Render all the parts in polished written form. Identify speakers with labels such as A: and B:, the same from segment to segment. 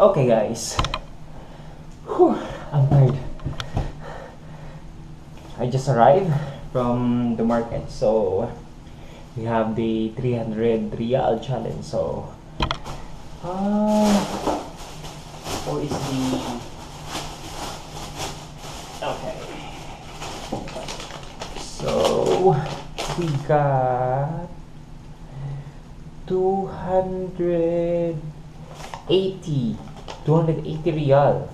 A: Okay guys, whew, I'm tired. I just arrived from the market, so we have the 300 riyal challenge. So what is the okay, so we got 280 riyal,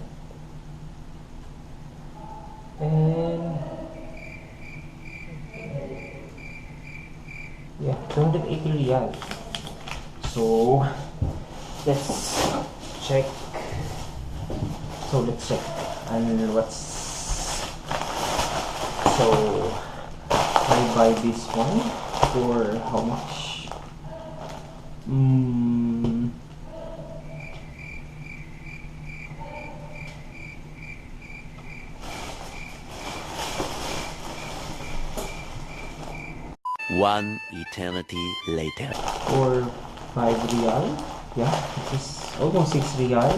A: and yeah, 280 riyal. So let's check. And what's so I buy this one for how much?
B: One eternity later.
A: For 5 riyal. Yeah, this is almost 6 riyal.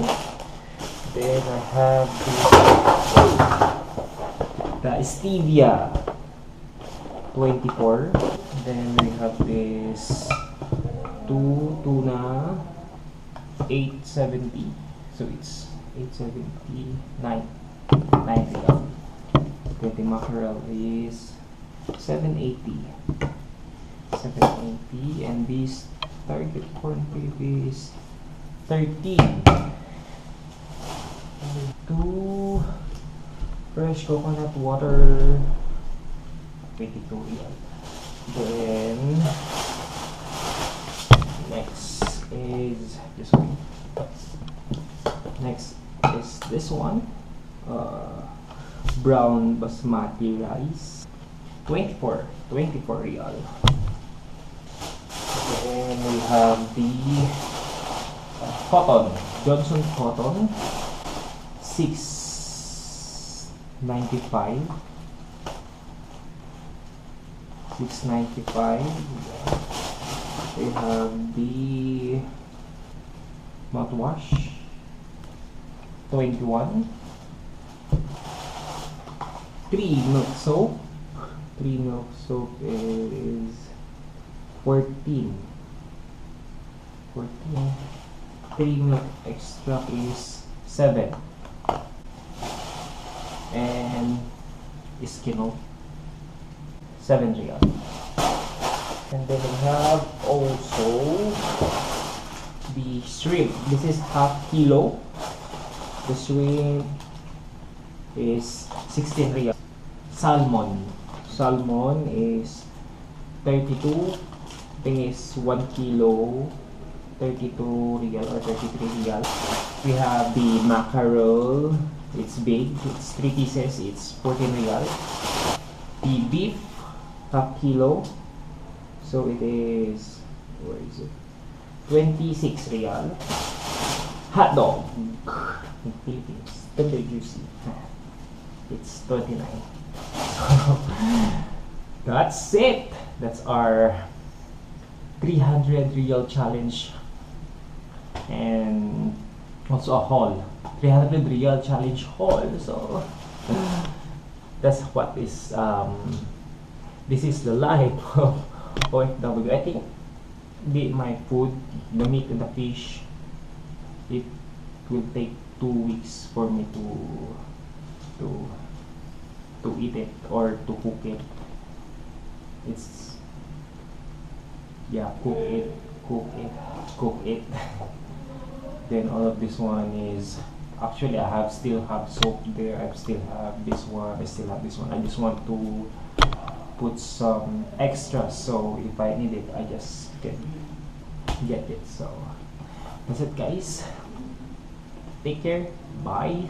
A: Then I have the stevia 24. Then we have this tuna 870. So it's 879. 9 riyal. Then the mackerel is 780. And this target corn beef is 13. 2 fresh coconut water 22 riyal. Then next is this one, brown basmati rice 24 riyal. Then we have the Johnson cotton 695. We have the mouthwash 21. 3 milk soap is 14. 3 milk extract is 7. And Eskimo 7 riyal. And then we have also the shrimp. This is half kilo. The shrimp is 16 riyal. Salmon is 32. I think is 1 kilo 32 riyal or 33 riyal. We have the mackerel. It's big. It's 3 pieces. It's 14 riyal. The beef half kilo. So it is, where is it? 26 riyal. Hot dog in Philippines, tender juicy. It's 29. That's it. That's our 300 riyal challenge, and also a haul. 300 riyal challenge haul. So that's what is this is the life of OFW. I think my food, the meat and the fish, it will take 2 weeks for me to eat it or to cook it. It's cook it. Then all of this one is actually still have soap there. I still have this one. I just want to put some extras, so if I need it, I just can get it. So that's it guys. Take care. Bye.